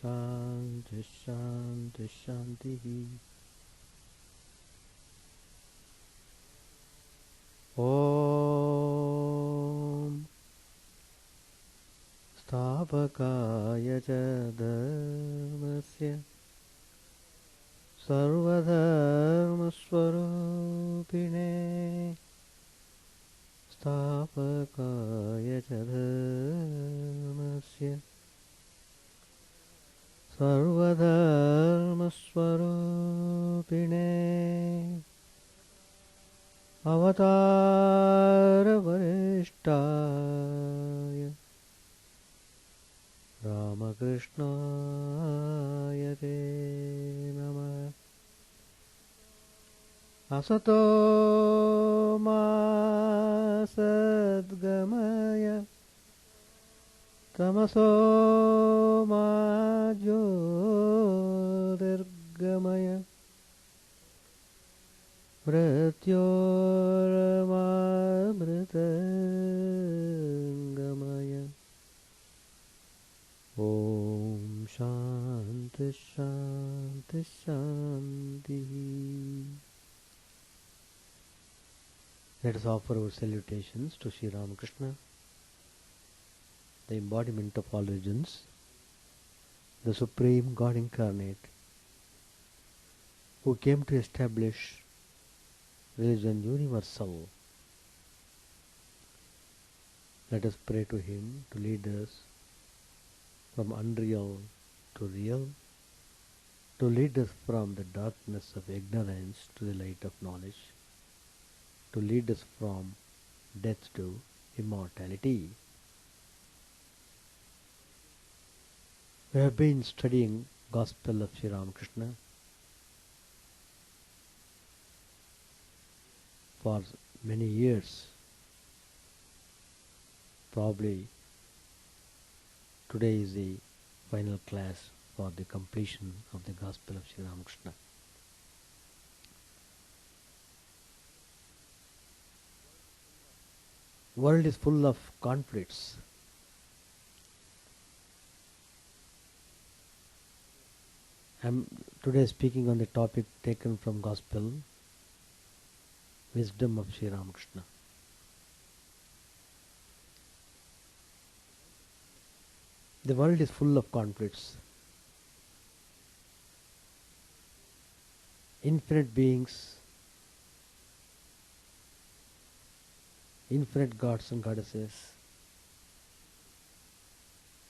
Shanti Shanti Shanti. Om Stapakaya ca dharmasya sarvadharmasvarupine Stapakaya ca dharmasya sarvadharmasvarupine Avatara Varishtaya Ramakrishna Te Namah Asato Ma Sadgamaya Tamaso Ma Jyotirgamaya Mrityoramaamritangamaya Om Shanti Shanti Shanti. Let us offer our salutations to Sri Ramakrishna, the embodiment of all religions, the Supreme God Incarnate, who came to establish religion universal. Let us pray to him to lead us from unreal to real, to lead us from the darkness of ignorance to the light of knowledge, to lead us from death to immortality. We have been studying Gospel of Sri Ramakrishna for many years. Probably today is the final class for the completion of the Gospel of Sri Ramakrishna. World is full of conflicts. I am today speaking on the topic taken from Gospel, Wisdom of Sri Ramakrishna. The world is full of conflicts. Infinite beings, infinite gods and goddesses,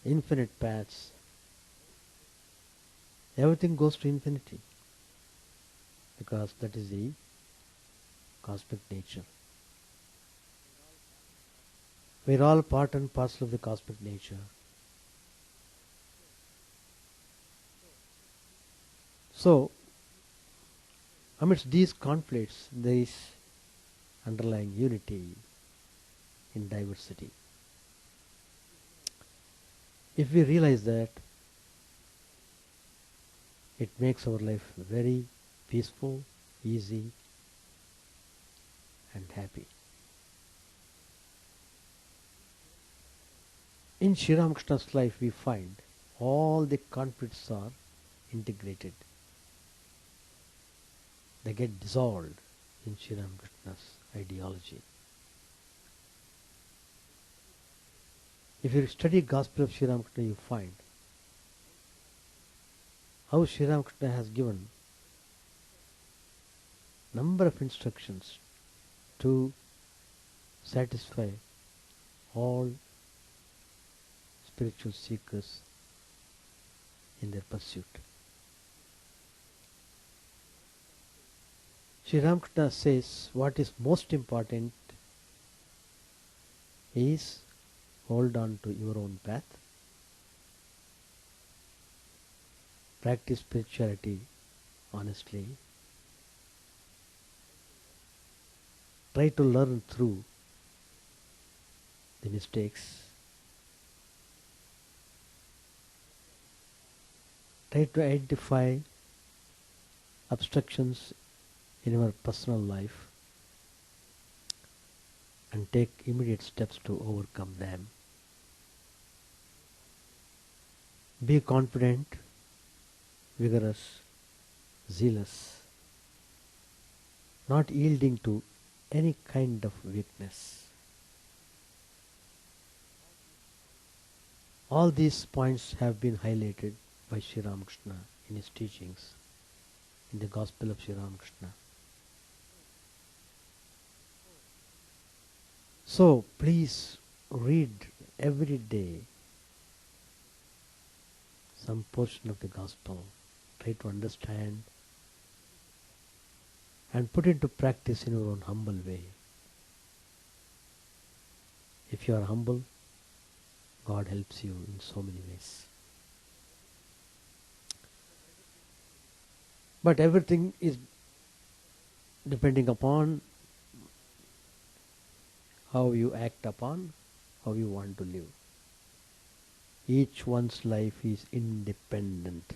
infinite paths. Everything goes to infinity because that is the cosmic nature. We are all part and parcel of the cosmic nature. So, amidst these conflicts, there is underlying unity in diversity. If we realize that, it makes our life very peaceful, easy, and happy. In Sri Ramakrishna's life, we find all the conflicts are integrated. They get dissolved in Sri Ramakrishna's ideology. If you study Gospel of Sri Ramakrishna, you find how Sri Ramakrishna has given number of instructions to satisfy all spiritual seekers in their pursuit. Sri Ramakrishna says what is most important is hold on to your own path, practice spirituality honestly, try to learn through the mistakes, try to identify obstructions in your personal life and take immediate steps to overcome them. Be confident vigorous, zealous, not yielding to any kind of weakness. All these points have been highlighted by Sri Ramakrishna in his teachings in the Gospel of Sri Ramakrishna. So please read every day some portion of the Gospel. Try to understand and put into practice in your own humble way. If you are humble, God helps you in so many ways. But everything is depending upon how you act upon, how you want to live. Each one's life is independent.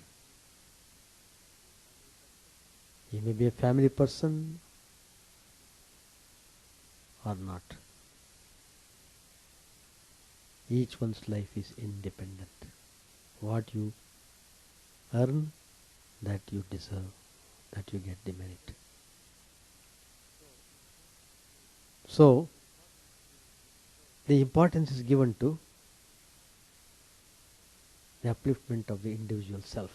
He may be a family person or not. Each one's life is independent. What you earn, that you deserve, that you get the merit. So, the importance is given to the upliftment of the individual self.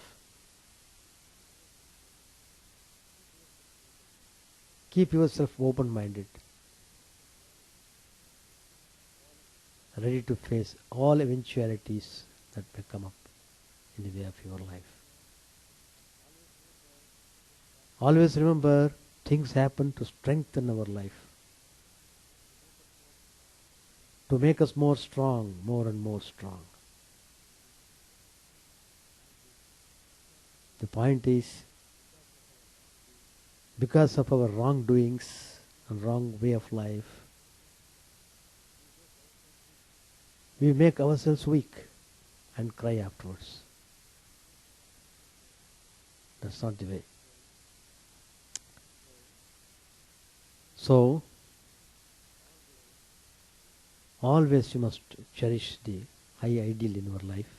Keep yourself open-minded, ready to face all eventualities that may come up in the way of your life. Always remember, things happen to strengthen our life, to make us more strong, more and more strong. The point is, because of our wrongdoings and wrong way of life, we make ourselves weak and cry afterwards. That's not the way. So, always you must cherish the high ideal in your life.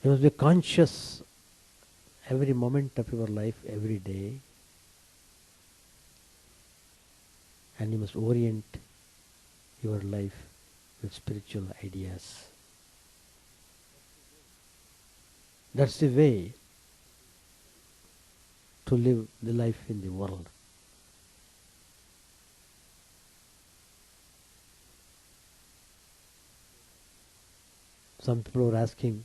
You must be conscious every moment of your life, every day, and you must orient your life with spiritual ideas. That's the way to live the life in the world. Some people are asking,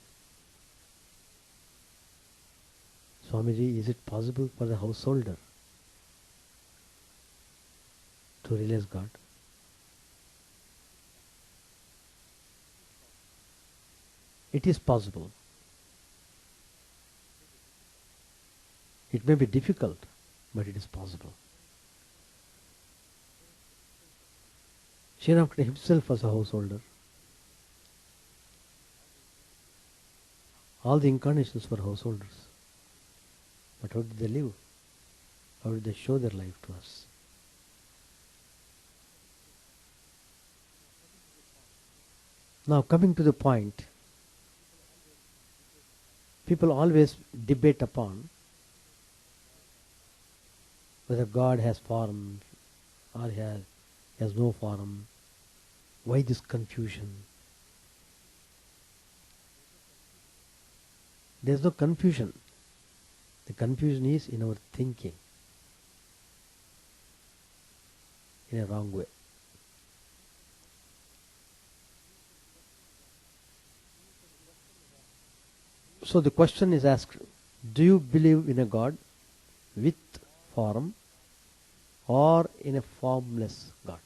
Swamiji, is it possible for the householder to realize God? It is possible. It may be difficult, but it is possible. Sri Ramakrishna himself was a householder. All the incarnations were householders. But how did they live? How did they show their life to us? Now coming to the point, people always debate upon whether God has form or he has no form. Why this confusion? There is no confusion. The confusion is in our thinking in a wrong way. So the question is asked, do you believe in a God with form or in a formless God?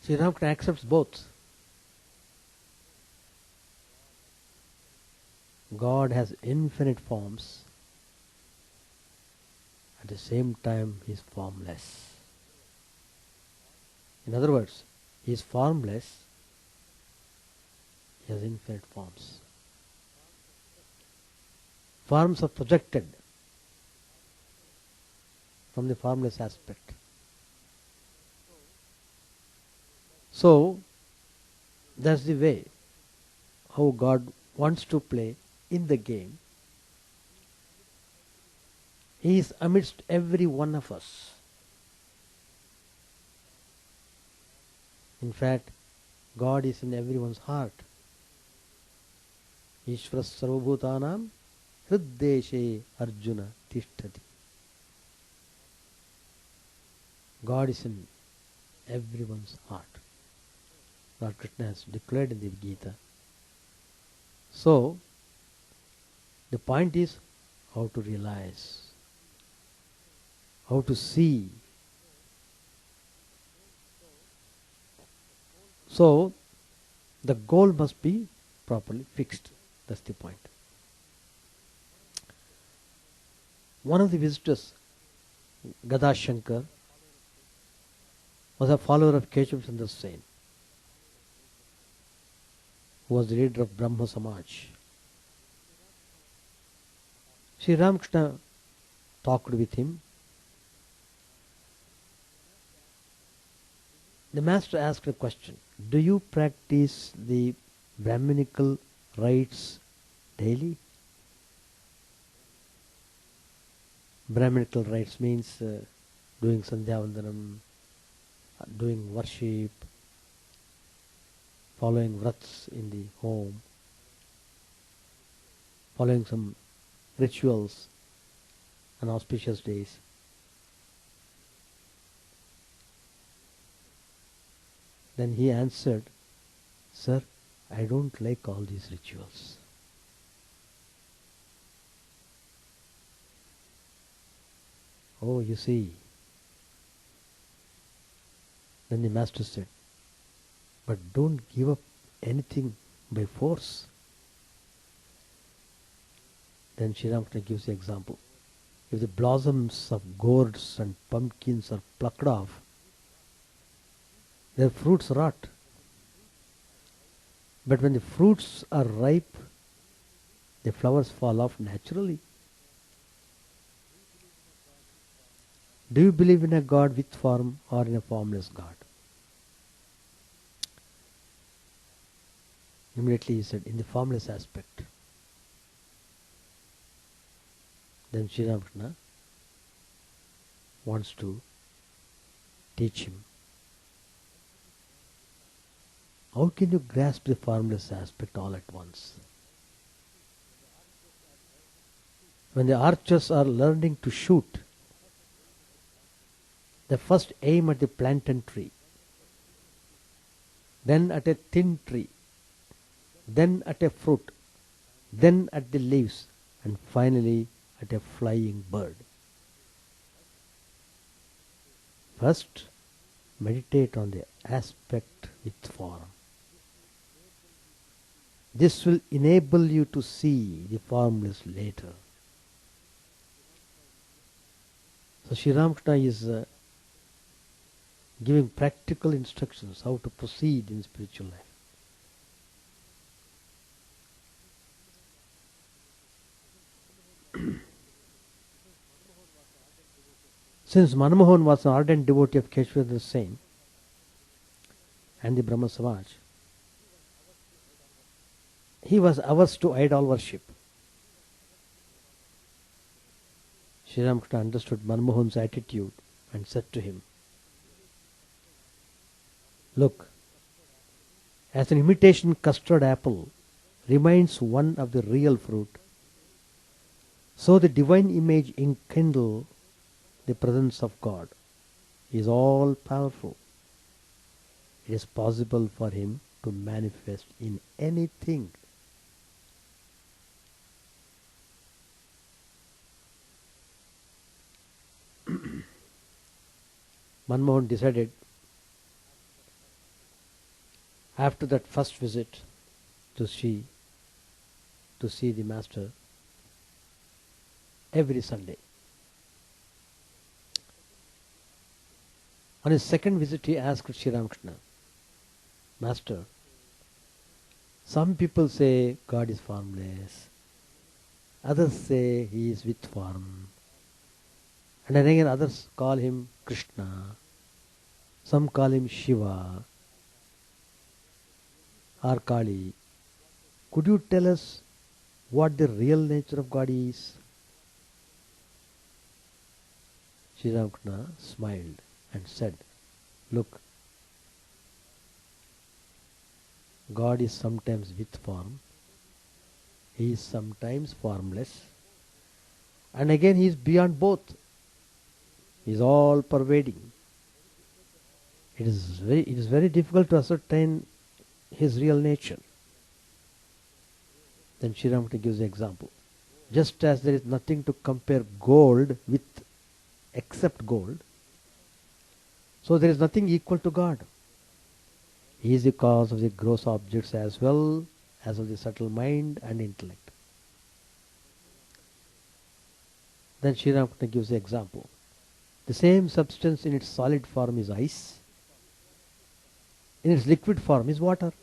Sri Ramakrishna accepts both. God has infinite forms. At the same time, he is formless. In other words, he is formless. He has infinite forms. Forms are projected from the formless aspect. So, That's the way how God wants to play in the game. He is amidst every one of us. In fact, God is in everyone's heart. Ishvara sarvabhutanam hriddeshe Arjuna tishtati. God is in everyone's heart. Lord Krishna has declared in the Gita. So, the point is how to realize, how to see. So, the goal must be properly fixed. That's the point. One of the visitors, Gadashankar, was a follower of Keshav Chandra Sen, who was the leader of Brahma Samaj. Sri Ramakrishna talked with him. The master asked a question: do you practice the Brahminical rites daily? Brahminical rites means doing Sandhyavandanam, doing worship, following vrats in the home, following some rituals on auspicious days. Then he answered, "Sir, I don't like all these rituals." Oh, you see. Then the master said, "But don't give up anything by force." Then Sri Ramakrishna gives the example. If the blossoms of gourds and pumpkins are plucked off, their fruits rot. But when the fruits are ripe, the flowers fall off naturally. Do you believe in a God with form or in a formless God? Immediately he said, in the formless aspect. Then Sri Ramakrishna wants to teach him. How can you grasp the formless aspect all at once? When the archers are learning to shoot, they first aim at the plantain tree, then at a thin tree, then at a fruit, then at the leaves, and finally at a flying bird. First, meditate on the aspect with form. This will enable you to see the formless later. So Sri Ramakrishna is giving practical instructions how to proceed in spiritual life. Since Manmohan was an ardent devotee of Keshwendra Sen and the Brahma Samaj, he was averse to idol worship. Sri Ramakrishna understood Manmohan's attitude and said to him, "Look, as an imitation custard apple reminds one of the real fruit, so the divine image enkindle the presence of God. He is all powerful. It is possible for him to manifest in anything." Manmohan decided after that first visit to see the master every Sunday. On his second visit he asked Sri Ramakrishna, "Master, some people say God is formless, others say he is with form, and then again others call him Krishna, some call him Shiva. or Kali, could you tell us what the real nature of God is? Sri Ramakrishna smiled and said, look, God is sometimes with form, He is sometimes formless, and again He is beyond both. He is all pervading. It is very difficult to ascertain His real nature. Then Sri Ramakrishna gives an example. Just as there is nothing to compare gold with except gold, so there is nothing equal to God. He is the cause of the gross objects as well as of the subtle mind and intellect. Then Sri Ramakrishna gives an example. The same substance in its solid form is ice, in its liquid form is water,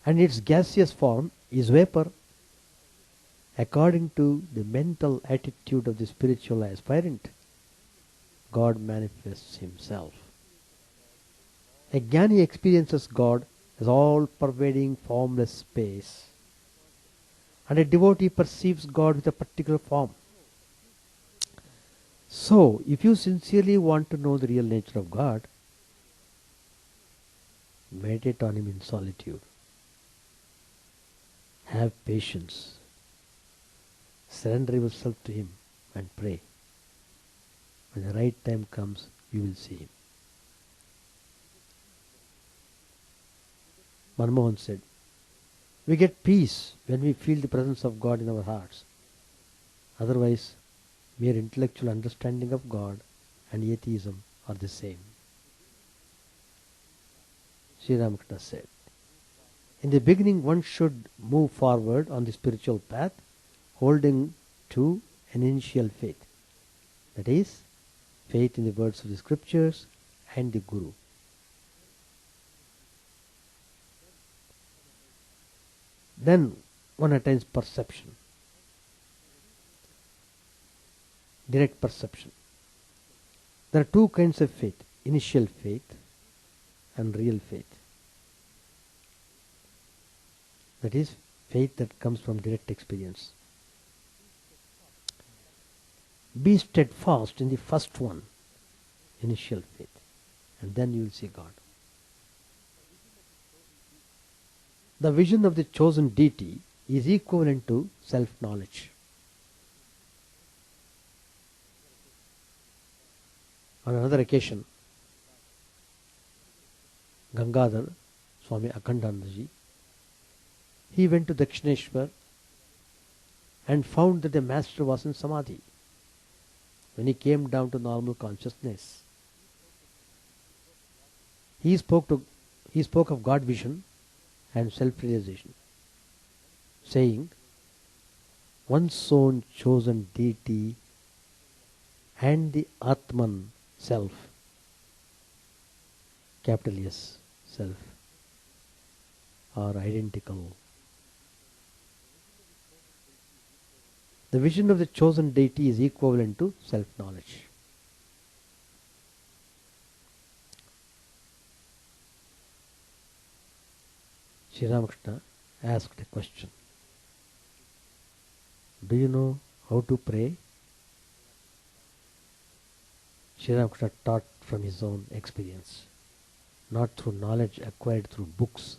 and its gaseous form is vapor. According to the mental attitude of the spiritual aspirant, God manifests Himself. A Jnani experiences God as all-pervading formless space, and a devotee perceives God with a particular form. So, if you sincerely want to know the real nature of God, meditate on Him in solitude. Have patience. Surrender yourself to Him and pray. When the right time comes, you will see Him. Manmohan said, we get peace when we feel the presence of God in our hearts. Otherwise, mere intellectual understanding of God and atheism are the same. Sri Ramakrishna said, in the beginning one should move forward on the spiritual path, holding to an initial faith. That is, faith in the words of the scriptures and the Guru. Then one attains perception, direct perception. There are two kinds of faith, initial faith and real faith. That is, faith that comes from direct experience. Be steadfast in the first one, initial faith, and then you will see God. The vision of the chosen deity is equivalent to self-knowledge. On another occasion, Gangadhar, Swami Akhandandaji, he went to Dakshineshwar and found that the master was in Samadhi. When he came down to normal consciousness, he spoke of God vision and self-realization, saying, one's own chosen deity and the Atman, self, capital S, self, are identical. The vision of the chosen deity is equivalent to self-knowledge. Sri Ramakrishna asked a question. Do you know how to pray? Sri Ramakrishna taught from his own experience, not through knowledge acquired through books.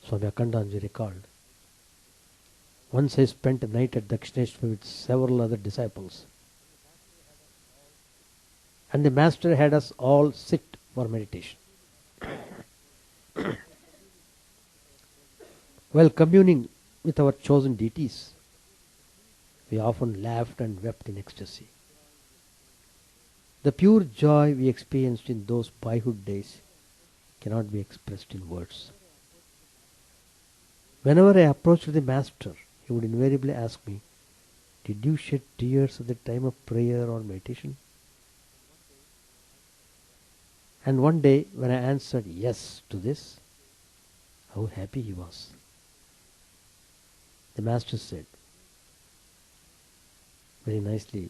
Swami Akhandandaji recalled, once I spent a night at Dakshineshwar with several other disciples, and the master had us all sit for meditation. While communing with our chosen deities, we often laughed and wept in ecstasy. The pure joy we experienced in those boyhood days cannot be expressed in words. Whenever I approached the master, he would invariably ask me, did you shed tears at the time of prayer or meditation? And one day, when I answered yes to this, how happy he was. The master said, very nicely,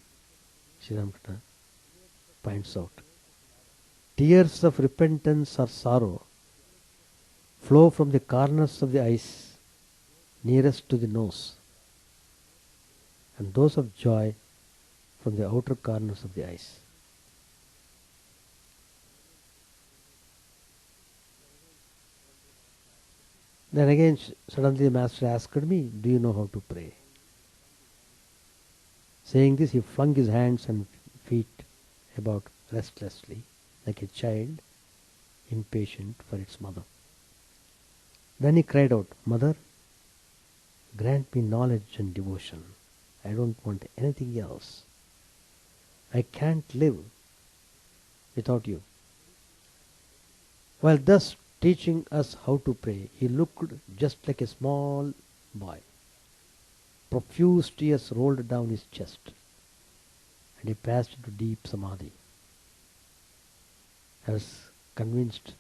Sri Ramakrishna points out, Tears of repentance or sorrow flow from the corners of the eyes nearest to the nose, and those of joy from the outer corners of the eyes. Then again, suddenly the master asked me, "Do you know how to pray?" Saying this, he flung his hands and feet about restlessly, like a child impatient for its mother. Then he cried out, "Mother, grant me knowledge and devotion. I don't want anything else. I can't live without you." While thus teaching us how to pray, he looked just like a small boy. Profuse tears rolled down his chest, and he passed into deep samadhi. I was convinced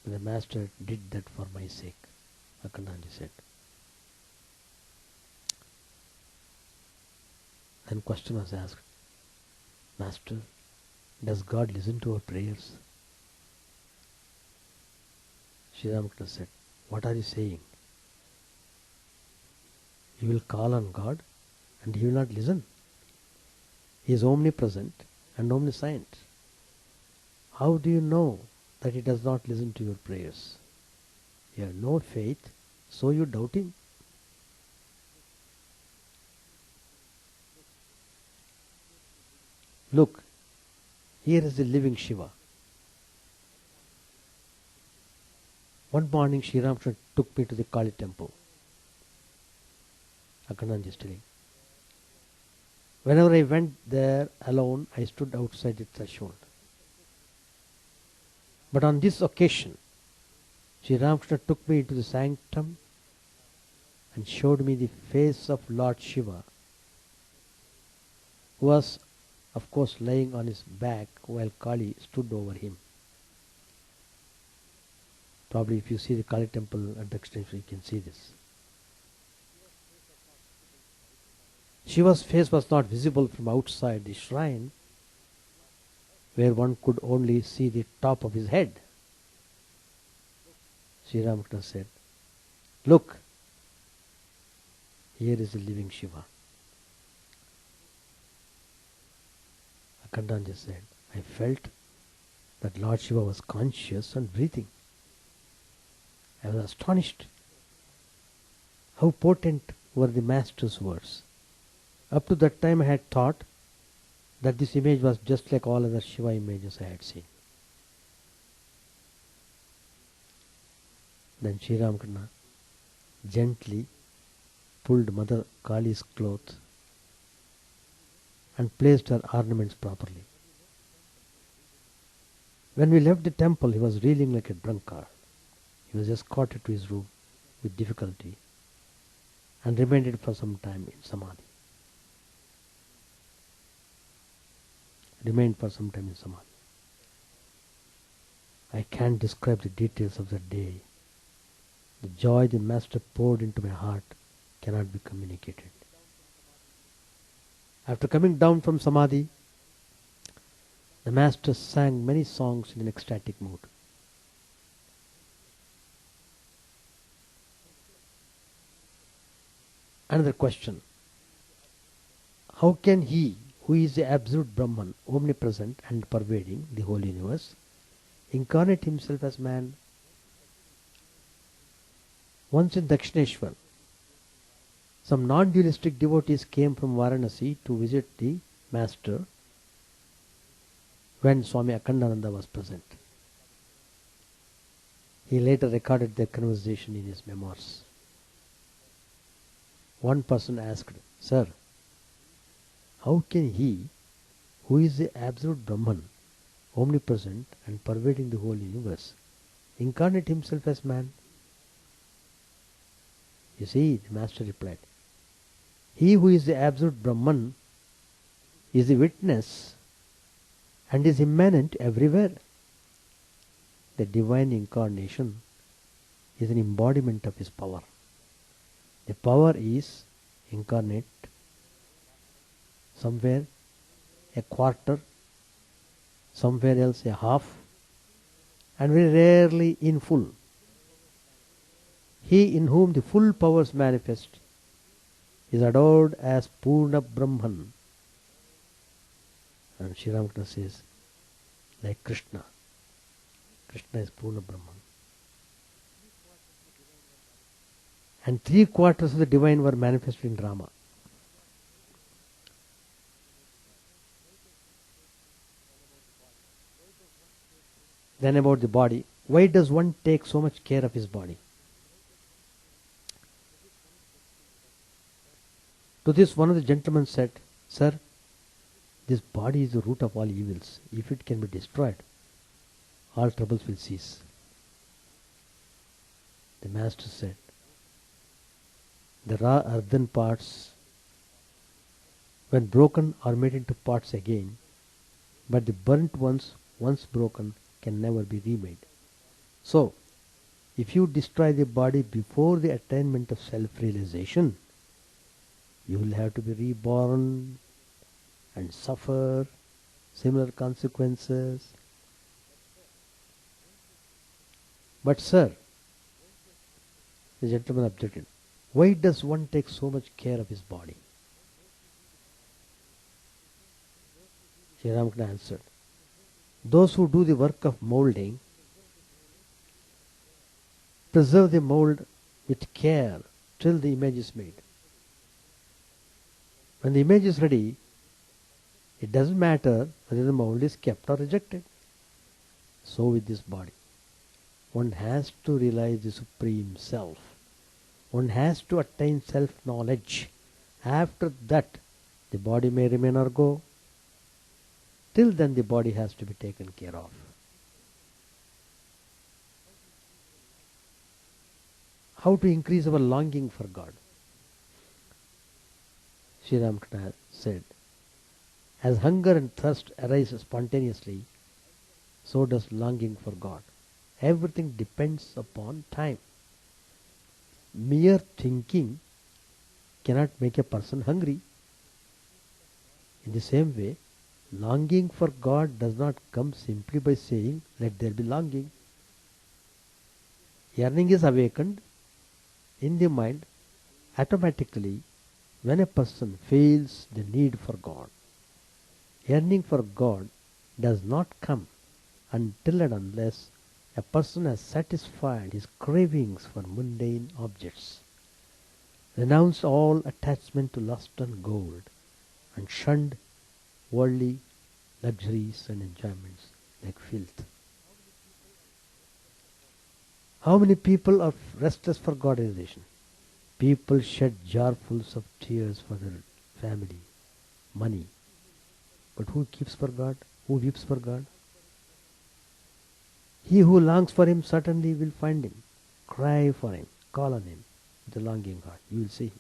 that the master did that for my sake, Akhandanji said. Then question was asked, "Master, does God listen to our prayers?" Sri Ramakrishna said, "What are you saying? You will call on God and He will not listen. He is omnipresent and omniscient. How do you know that He does not listen to your prayers? You have no faith, so you doubt Him." Look, here is the living Shiva. One morning, Sri Ramakrishna took me to the Kali temple. Akhandanji is telling. Whenever I went there alone, I stood outside the threshold. But on this occasion, Sri Ramakrishna took me into the sanctum and showed me the face of Lord Shiva, who was, of course, lying on his back while Kali stood over him. Probably if you see the Kali temple at the extension, you can see this. Shiva's face was not visible from outside the shrine, where one could only see the top of his head. Sri Ramakrishna said, "Look, here is the living Shiva." Akhandanji said, "I felt that Lord Shiva was conscious and breathing. I was astonished. How potent were the Master's words. Up to that time I had thought that this image was just like all other Shiva images I had seen." Then Sri Ramakrishna gently pulled Mother Kali's cloth and placed her ornaments properly. When we left the temple, he was reeling like a drunkard. He was escorted to his room with difficulty and remained for some time in samadhi. I can't describe the details of that day. The joy the Master poured into my heart cannot be communicated. After coming down from samadhi, the Master sang many songs in an ecstatic mood. Another question. How can He, who is the absolute Brahman, omnipresent and pervading the whole universe, incarnate Himself as man? Once in Dakshineshwar, some non-dualistic devotees came from Varanasi to visit the Master when Swami Chidananda was present. He later recorded their conversation in his memoirs. One person asked, "Sir, how can He, who is the absolute Brahman, omnipresent and pervading the whole universe, incarnate Himself as man?" You see, the Master replied, "He who is the absolute Brahman is the witness and is immanent everywhere. The divine incarnation is an embodiment of His power. The power is incarnate somewhere, a quarter somewhere else a half, and very rarely in full. He in whom the full powers manifest is adored as Purna Brahman. And Sri Ramakrishna says, like Krishna. Krishna is Purna Brahman. And 3/4 of the divine were manifested in Rama. Then about the body. Why does one take so much care of his body? To this one of the gentlemen said, Sir, this body is the root of all evils. If it can be destroyed, all troubles will cease. The master said, the raw earthen parts, when broken, are made into parts again, but the burnt ones, once broken, can never be remade. So, if you destroy the body before the attainment of self-realization, you will have to be reborn and suffer similar consequences. But sir, the gentleman objected, why does one take so much care of his body? Sri Ramakrishna answered, those who do the work of moulding preserve the mould with care till the image is made. When the image is ready, it doesn't matter whether the mould is kept or rejected. So with this body, one has to realize the Supreme Self. One has to attain self-knowledge. After that, the body may remain or go. Till then, the body has to be taken care of. How to increase our longing for God? Sri Ramakrishna said, as hunger and thirst arise spontaneously, so does longing for God. Everything depends upon time. Mere thinking cannot make a person hungry. In the same way, longing for God does not come simply by saying, let there be longing. Yearning is awakened in the mind automatically when a person feels the need for God. Yearning for God does not come until and unless a person has satisfied his cravings for mundane objects, renounced all attachment to lust and gold, and shunned worldly luxuries and enjoyments like filth. How many people are restless for God realization? People shed jarfuls of tears for their family, money. But who keeps for God? Who weeps for God? He who longs for Him certainly will find Him. Cry for Him. Call on Him with a longing heart. You will see Him.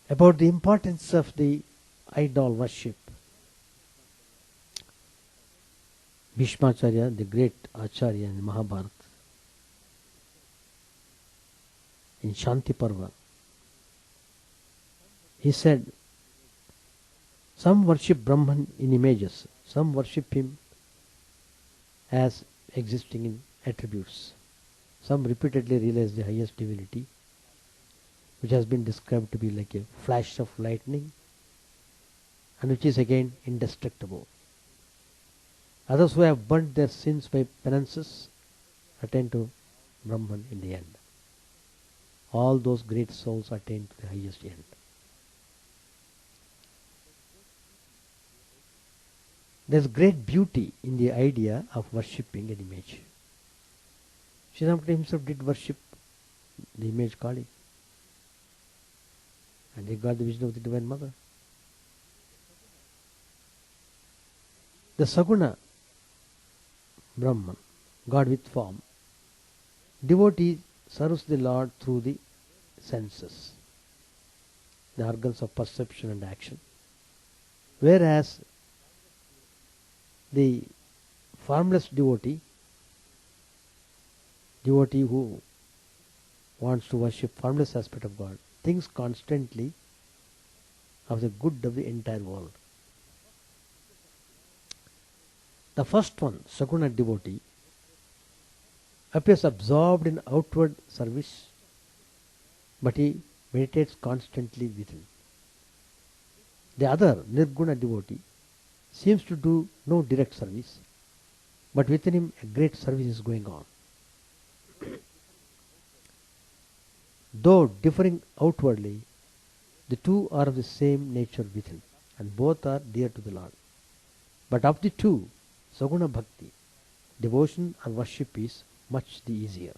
About the importance of the idol worship. Bhishmacharya, the great Acharya in Mahabharata, in Shanti Parva, he said, some worship Brahman in images, some worship him as existing in attributes. Some repeatedly realize the highest divinity, which has been described to be like a flash of lightning, and which is again indestructible. Others who have burnt their sins by penances attain to Brahman in the end. All those great souls attain to the highest end. There is great beauty in the idea of worshipping an image. Sri Ramakrishna himself did worship the image Kali, and he got the vision of the Divine Mother. The Saguna Brahman, God with form, devotee serves the Lord through the senses, the organs of perception and action, whereas the formless devotee who wants to worship formless aspect of God, thinks constantly of the good of the entire world. The first one, Saguna devotee, appears absorbed in outward service, but he meditates constantly within. The other, Nirguna devotee, seems to do no direct service, but within him a great service is going on. Though differing outwardly, the two are of the same nature within, and both are dear to the Lord. But of the two, Saguna Bhakti, devotion or worship is much the easier.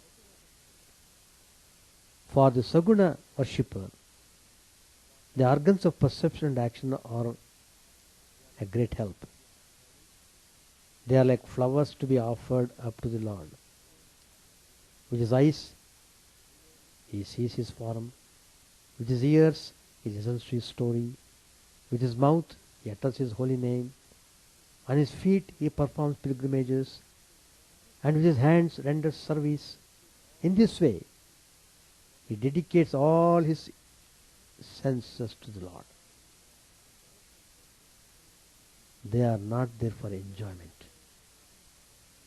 For the Saguna worshipper, the organs of perception and action are a great help. They are like flowers to be offered up to the Lord. With his eyes, he sees his form. With his ears, he listens to his story. With his mouth, he utters his holy name. On his feet, he performs pilgrimages. And with his hands, renders service. In this way, he dedicates all his senses to the Lord. They are not there for enjoyment.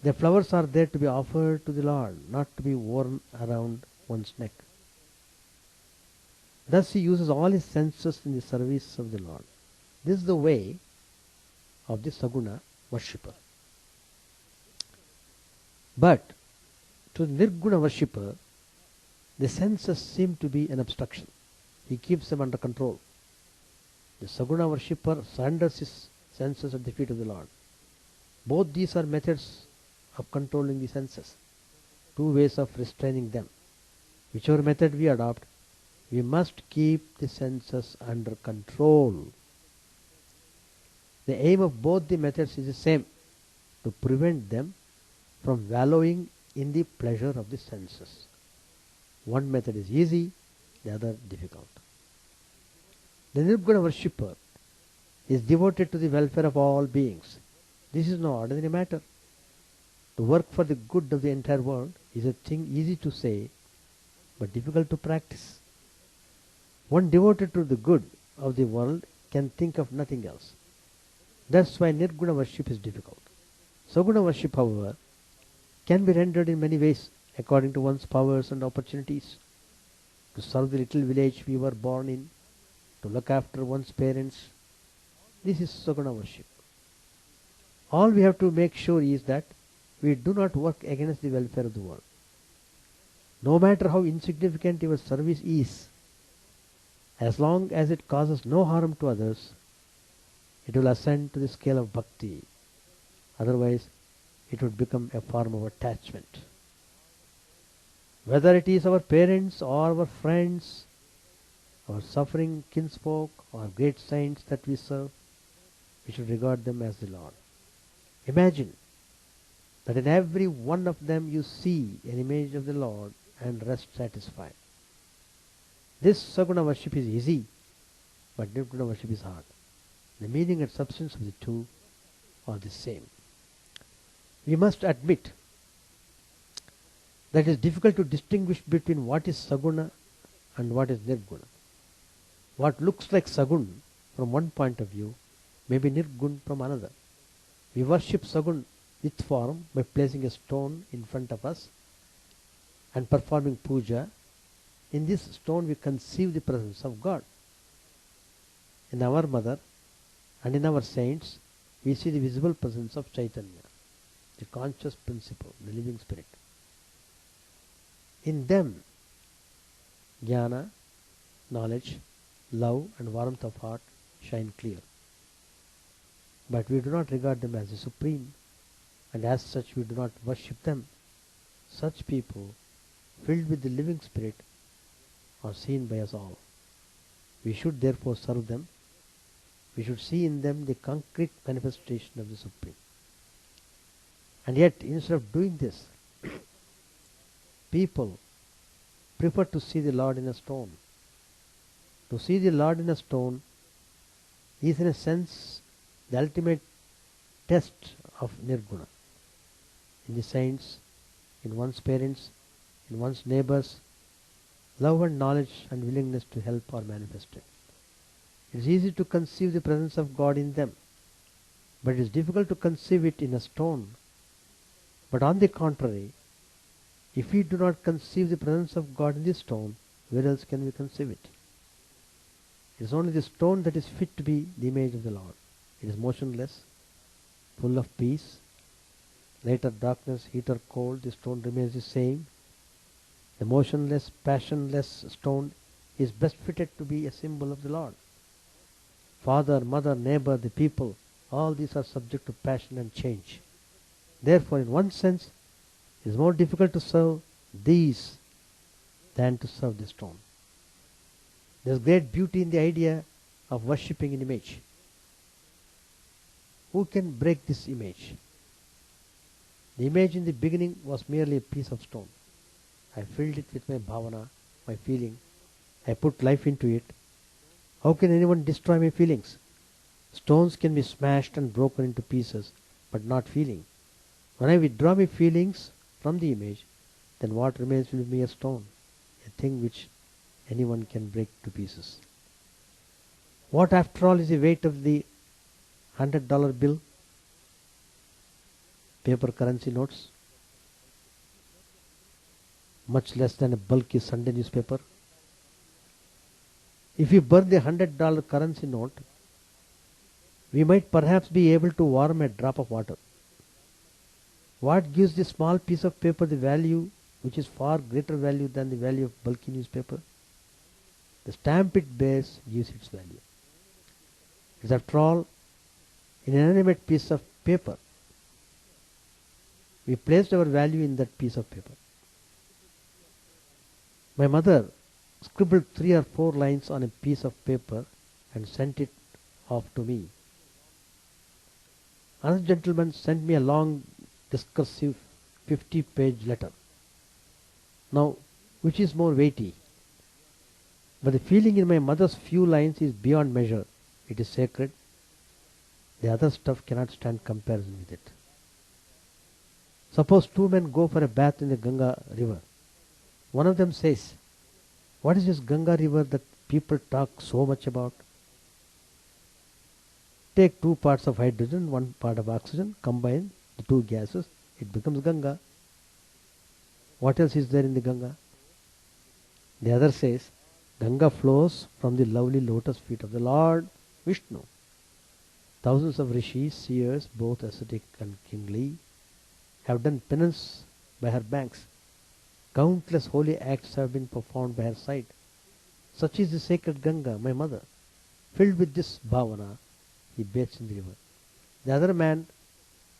The flowers are there to be offered to the Lord, not to be worn around one's neck. Thus he uses all his senses in the service of the Lord. This is the way of the Saguna worshipper. But to the Nirguna worshipper, the senses seem to be an obstruction. He keeps them under control. The Saguna worshipper surrenders his senses at the feet of the Lord. Both these are methods of controlling the senses, two ways of restraining them. Whichever method we adopt, we must keep the senses under control. The aim of both the methods is the same, to prevent them from wallowing in the pleasure of the senses. One method is easy, the other difficult. The Nirguna worshipper is devoted to the welfare of all beings. This is no ordinary matter. To work for the good of the entire world is a thing easy to say, but difficult to practice. One devoted to the good of the world can think of nothing else. That's why Nirguna worship is difficult. Saguna worship, however, can be rendered in many ways according to one's powers and opportunities. To serve the little village we were born in, to look after one's parents, this is Saguna worship. All we have to make sure is that we do not work against the welfare of the world. No matter how insignificant your service is, as long as it causes no harm to others, it will ascend to the scale of bhakti. Otherwise, it would become a form of attachment. Whether it is our parents or our friends, our suffering kinsfolk or great saints that we serve, we should regard them as the Lord. Imagine that in every one of them you see an image of the Lord and rest satisfied. This Saguna worship is easy, but Nirguna worship is hard. The meaning and substance of the two are the same. We must admit that it is difficult to distinguish between what is Saguna and what is Nirguna. What looks like Sagun from one point of view may be Nirgun from another. We worship Sagun with form by placing a stone in front of us and performing puja. In this stone we conceive the presence of God. In our mother and in our saints we see the visible presence of Chaitanya, the conscious principle, the living spirit. In them, jnana, knowledge, love and warmth of heart shine clear. But we do not regard them as the supreme, and as such we do not worship them. Such people, filled with the living spirit, are seen by us all. We should therefore serve them. We should see in them the concrete manifestation of the Supreme. And yet, instead of doing this, people prefer to see the Lord in a stone. To see the Lord in a stone is in a sense the ultimate test of Nirguna. In the saints, in one's parents, in one's neighbors, love and knowledge and willingness to help are manifested. It is easy to conceive the presence of God in them, but it is difficult to conceive it in a stone. But on the contrary, if we do not conceive the presence of God in the stone, where else can we conceive it? It is only the stone that is fit to be the image of the Lord. It is motionless, full of peace. Light or darkness, heat or cold, the stone remains the same. The motionless, passionless stone is best fitted to be a symbol of the Lord. Father, mother, neighbor, the people, all these are subject to passion and change. Therefore, in one sense, it is more difficult to serve these than to serve the stone. There is great beauty in the idea of worshipping an image. Who can break this image? The image in the beginning was merely a piece of stone. I filled it with my bhavana, my feeling. I put life into it. How can anyone destroy my feelings? Stones can be smashed and broken into pieces, but not feeling. When I withdraw my feelings from the image, then what remains will be a stone, a thing which anyone can break to pieces. What after all is the weight of the $100 bill? Paper currency notes? Much less than a bulky Sunday newspaper. If we burn the $100 currency note, we might perhaps be able to warm a drop of water. What gives the small piece of paper the value which is far greater value than the value of bulky newspaper? The stamp it bears gives its value. It is after all an inanimate piece of paper. We placed our value in that piece of paper. My mother scribbled 3 or 4 lines on a piece of paper and sent it off to me. Another gentleman sent me a long, discursive 50-page letter. Now, which is more weighty? But the feeling in my mother's few lines is beyond measure. It is sacred. The other stuff cannot stand comparison with it. Suppose 2 men go for a bath in the Ganga river. One of them says, "What is this Ganga river that people talk so much about?" Take 2 parts of hydrogen, 1 part of oxygen, combine the 2 gases, it becomes Ganga. What else is there in the Ganga? The other says, Ganga flows from the lovely lotus feet of the Lord Vishnu. Thousands of rishis, seers, both ascetic and kingly, have done penance by her banks. Countless holy acts have been performed by her side. Such is the sacred Ganga, my mother. Filled with this bhavana, he bathes in the river. The other man,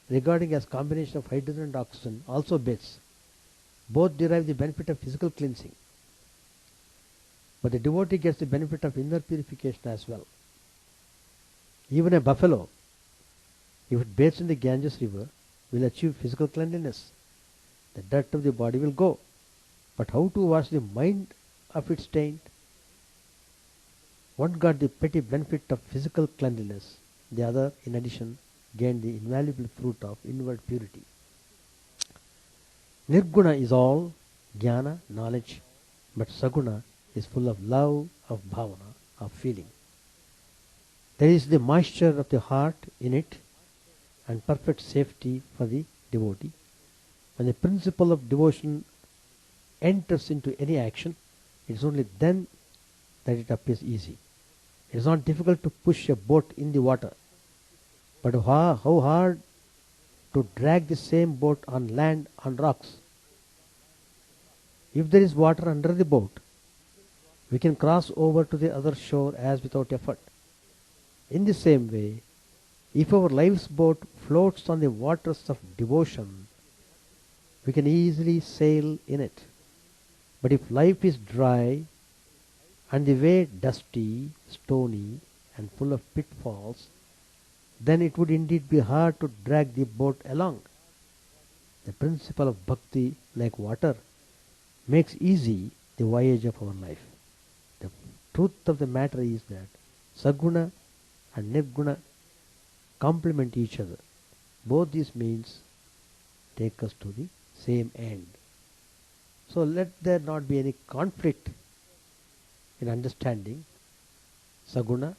regarding as combination of hydrogen and oxygen, also bathes. Both derive the benefit of physical cleansing. But the devotee gets the benefit of inner purification as well. Even a buffalo, if it bathes in the Ganges river, will achieve physical cleanliness. The dirt of the body will go. But how to wash the mind of its taint? One got the petty benefit of physical cleanliness. The other, in addition, gained the invaluable fruit of inward purity. Nirguna is all, jnana, knowledge, but Saguna is full of love, of bhavana, of feeling. There is the moisture of the heart in it and perfect safety for the devotee. When the principle of devotion enters into any action, it is only then that it appears easy. It is not difficult to push a boat in the water, but how hard to drag the same boat on land on rocks. If there is water under the boat, we can cross over to the other shore as without effort. In the same way, if our life's boat floats on the waters of devotion, we can easily sail in it. But if life is dry and the way dusty, stony, and full of pitfalls, then it would indeed be hard to drag the boat along. The principle of bhakti, like water, makes easy the voyage of our life. The truth of the matter is that Saguna and Nirguna complement each other. Both these means take us to the same end. So let there not be any conflict in understanding Saguna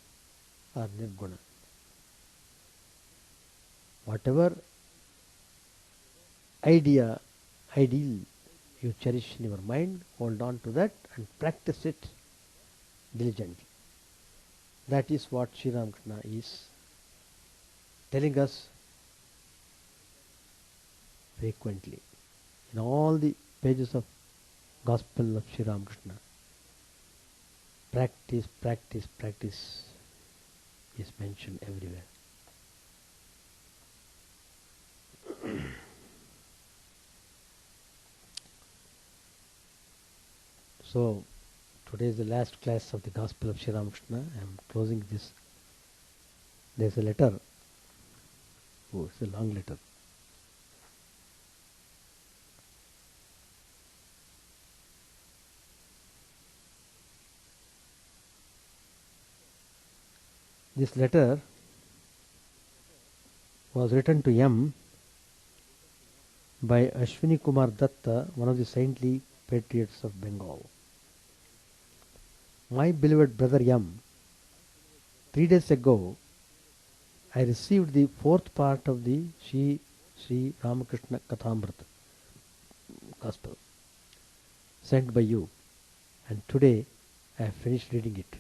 or nirguna. Whatever idea, ideal you cherish in your mind, hold on to that and practice it diligently. That is what Sri Ramakrishna is telling us frequently. In all the pages of Gospel of Sri Ramakrishna, practice, practice, practice is mentioned everywhere. So, today is the last class of the Gospel of Sri Ramakrishna. I am closing this. There is a letter. Oh, it's a long letter. This letter was written to M by Ashwini Kumar Datta, one of the saintly patriots of Bengal. My beloved brother M, 3 days ago I received the fourth part of the Sri Ramakrishna Kathamrita Gospel sent by you, and today I have finished reading it.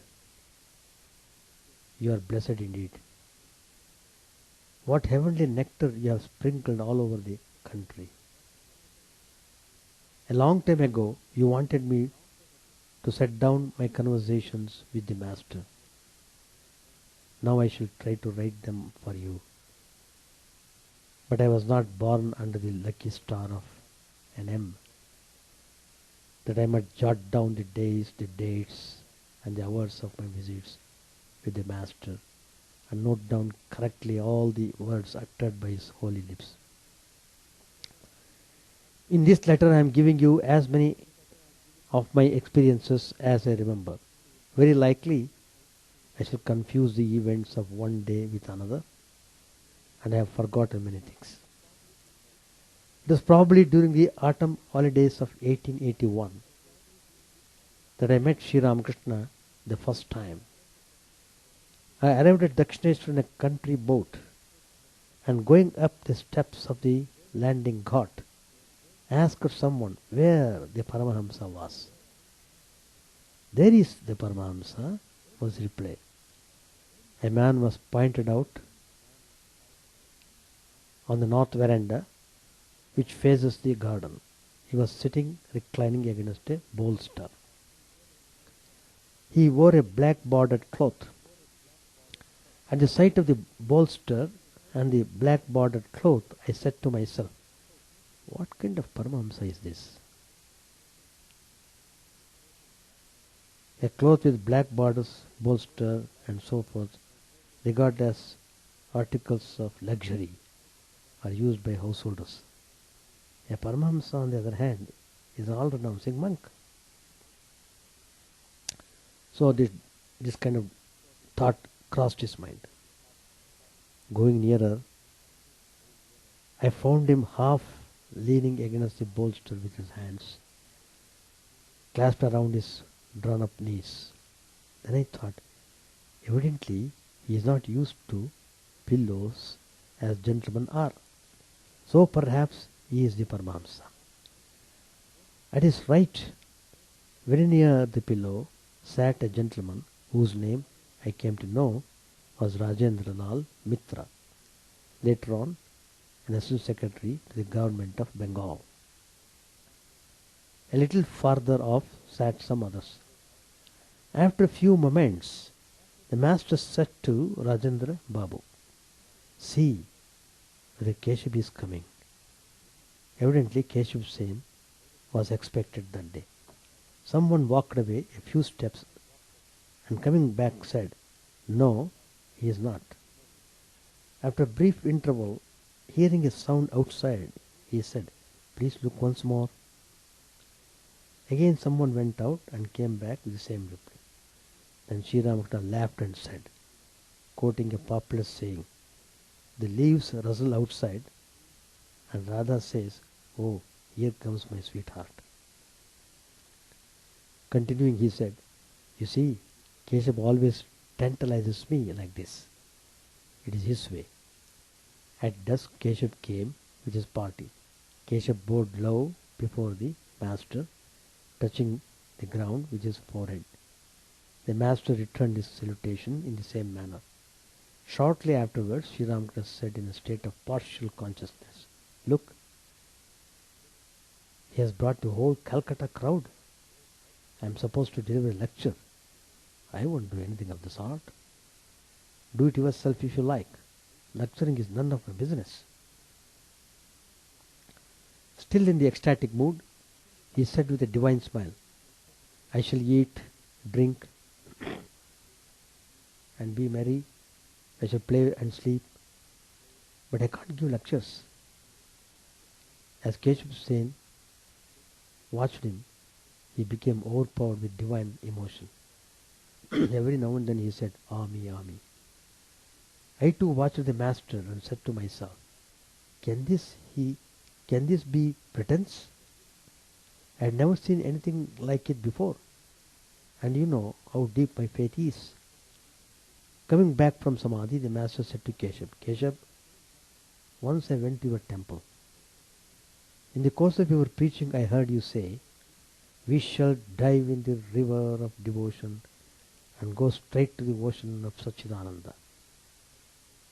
You are blessed indeed. What heavenly nectar you have sprinkled all over the country. A long time ago you wanted me to set down my conversations with the Master. Now I shall try to write them for you. But I was not born under the lucky star of an M, that I might jot down the days, the dates, and the hours of my visits with the Master, and note down correctly all the words uttered by his holy lips. In this letter I am giving you as many of my experiences as I remember. Very likely I shall confuse the events of one day with another, and I have forgotten many things. It was probably during the autumn holidays of 1881 that I met Sri Ramakrishna the first time. I arrived at Dakshineshwar in a country boat, and going up the steps of the landing ghat, asked someone where the Paramahamsa was. There is the Paramahamsa, was the reply. A man was pointed out on the north veranda which faces the garden. He was sitting reclining against a bolster. He wore a black bordered cloth. At the sight of the bolster and the black bordered cloth, I said to myself, what kind of Paramahamsa is this? A cloth with black borders, bolster, and so forth, regarded as articles of luxury, are used by householders. A Paramahamsa, on the other hand, is an all-renouncing monk. So this kind of thought crossed his mind. Going nearer, I found him half leaning against the bolster with his hands clasped around his drawn-up knees. Then I thought, evidently he is not used to pillows as gentlemen are. So perhaps he is the Paramahamsa. At his right, very near the pillow, sat a gentleman whose name I came to know was Rajendra Lal Mitra, later on an assistant secretary to the government of Bengal. A little farther off sat some others. After a few moments, the master said to Rajendra Babu, see, the Keshav is coming. Evidently Keshav's same was expected that day. Someone walked away a few steps and coming back said, no, he is not. After a brief interval, hearing a sound outside, he said, please look once more. Again someone went out and came back with the same reply. Then Sri Ramakrishna laughed and said, quoting a popular saying, the leaves rustle outside, and Radha says, oh, here comes my sweetheart. Continuing, he said, you see, Keshav always tantalizes me like this. It is his way. At dusk Keshav came with his party. Keshav bowed low before the master, touching the ground with his forehead. The master returned his salutation in the same manner. Shortly afterwards, Sri Ramakrishna said in a state of partial consciousness, "Look, he has brought the whole Calcutta crowd. I am supposed to deliver a lecture. I won't do anything of the sort. Do it yourself if you like. Lecturing is none of my business." Still in the ecstatic mood, he said with a divine smile, "I shall eat, drink, and be merry. I shall play and sleep, but I can't give lectures." As Keshav Sen watched him, he became overpowered with divine emotion. Every now and then he said, "Ami, Ami." I too watched the master and said to myself, Can this be pretense? I had never seen anything like it before, and you know how deep my faith is. Coming back from Samadhi, the master said to Keshav, "Keshav, once I went to your temple. In the course of your preaching I heard you say, 'We shall dive in the river of devotion and go straight to the ocean of Satchidananda.'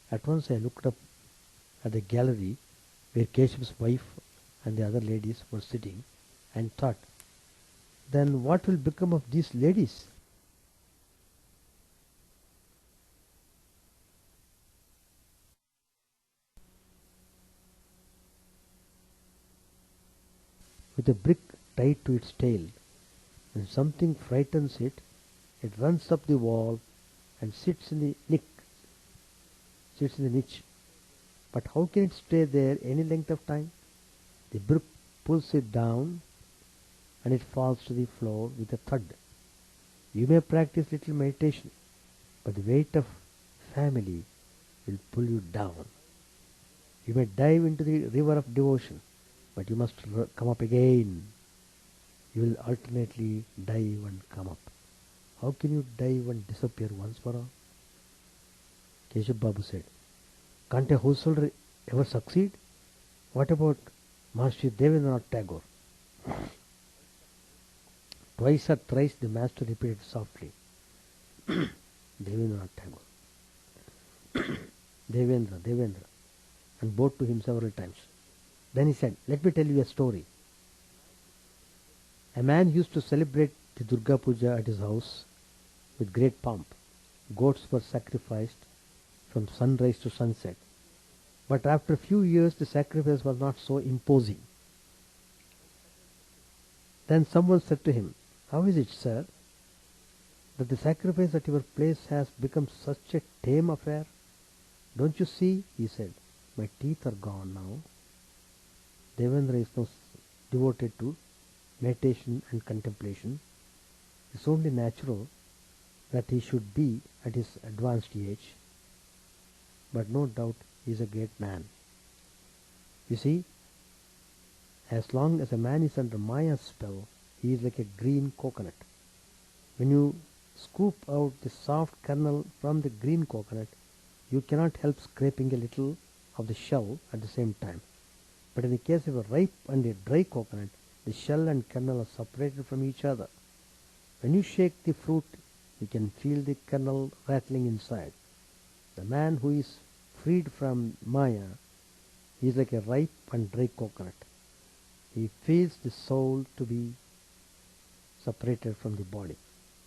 At once I looked up at the gallery where Keshav's wife and the other ladies were sitting and thought, then what will become of these ladies?" With a brick tied to its tail, when something frightens it, it runs up the wall and sits in the niche. But how can it stay there any length of time? The brick pulls it down and it falls to the floor with a thud. You may practice little meditation, but the weight of family will pull you down. You may dive into the river of devotion, but you must come up again. You will alternately dive and come up. How can you dive and disappear once for all? Keshav Babu said, "Can't a householder ever succeed? What about Master Devendranath Tagore?" Twice or thrice the master repeated softly, "Devendranath Tagore, Devendra," and bowed to him several times. Then he said, "Let me tell you a story. A man used to celebrate the Durga Puja at his house with great pomp. Goats were sacrificed from sunrise to sunset. But after a few years the sacrifice was not so imposing. Then someone said to him, 'How is it, sir, that the sacrifice at your place has become such a tame affair?' 'Don't you see,' he said, 'my teeth are gone now.' Devendra is now devoted to meditation and contemplation. It's only natural that he should be at his advanced age, but no doubt he is a great man. You see, as long as a man is under Maya's spell, he is like a green coconut. When you scoop out the soft kernel from the green coconut, you cannot help scraping a little of the shell at the same time. But in the case of a ripe and a dry coconut, the shell and kernel are separated from each other. When you shake the fruit, you can feel the kernel rattling inside. The man who is freed from Maya is like a ripe and dry coconut. He feels the soul to be separated from the body.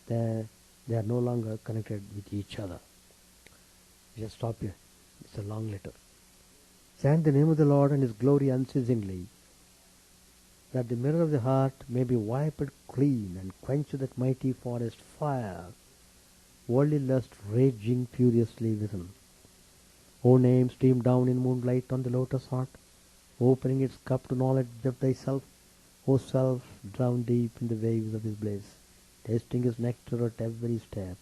They are no longer connected with each other." Just stop here. It's a long letter. Chant the name of the Lord and His glory unceasingly, that the mirror of the heart may be wiped clean and quench that mighty forest fire, worldly lust raging furiously within. O name, stream down in moonlight on the lotus heart, opening its cup to knowledge of thyself. O self, drown deep in the waves of His bliss, tasting His nectar at every step,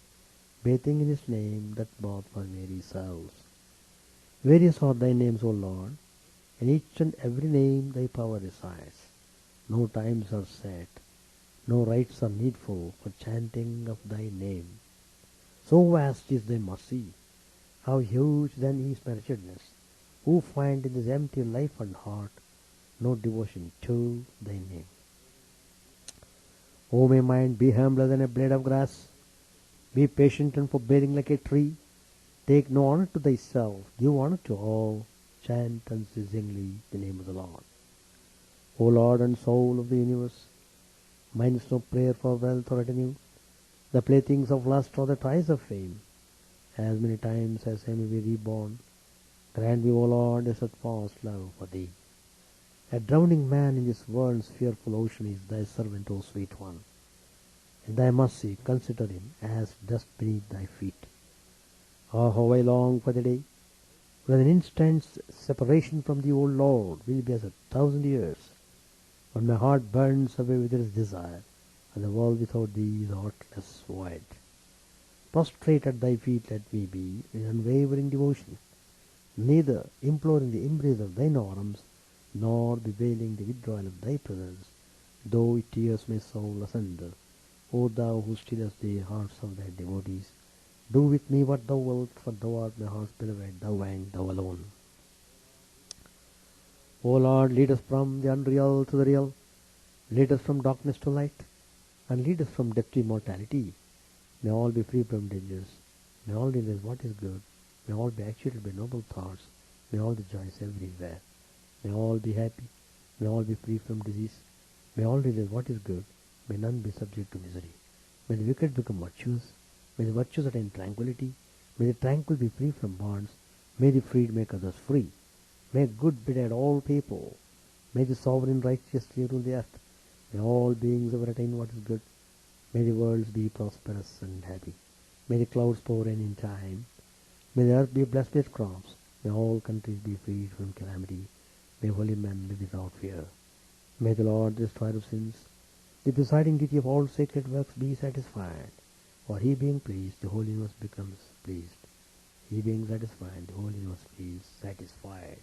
bathing in His name that bought for weary souls. Various are thy names, O Lord. In each and every name thy power resides. No times are set, no rites are needful for chanting of thy name. So vast is thy mercy, how huge then is my wretchedness, who find in this empty life and heart no devotion to thy name. O my mind, be humbler than a blade of grass, be patient and forbearing like a tree, take no honor to thyself, give honor to all, chant unceasingly the name of the Lord. O Lord and soul of the universe, mine is no prayer for wealth or retinue, the playthings of lust or the ties of fame. As many times as I may be reborn, grant me, O Lord, a steadfast love for thee. A drowning man in this world's fearful ocean is thy servant, O sweet one. In thy mercy consider him as dust beneath thy feet. Ah, how I long for the day when an instant's separation from thee, O Lord, will be as 1,000 years, when my heart burns away with its desire, and the world without thee is a heartless void. Prostrate at thy feet let me be in unwavering devotion, neither imploring the embrace of thine arms, nor bewailing the withdrawal of thy presence, though it tears my soul asunder. O thou who stillest the hearts of thy devotees, do with me what thou wilt, for thou art my heart's beloved, thou and thou alone. O Lord, lead us from the unreal to the real, lead us from darkness to light, and lead us from death to immortality. May all be free from dangers, may all realize what is good, may all be actuated by noble thoughts, may all rejoice everywhere, may all be happy, may all be free from disease, may all realize what is good, may none be subject to misery. May the wicked become virtuous, may the virtuous attain tranquility, may the tranquil be free from bonds, may the freed make others free. May good betide all people, may the sovereign righteously rule the earth, may all beings ever attain what is good, may the worlds be prosperous and happy, may the clouds pour rain in time, may the earth be blessed with crops, may all countries be freed from calamity, may holy men live without fear. May the Lord, the destroyer of sins, the presiding deity of all sacred works, be satisfied, for he being pleased, the whole universe becomes pleased. He being satisfied, the whole universe is satisfied.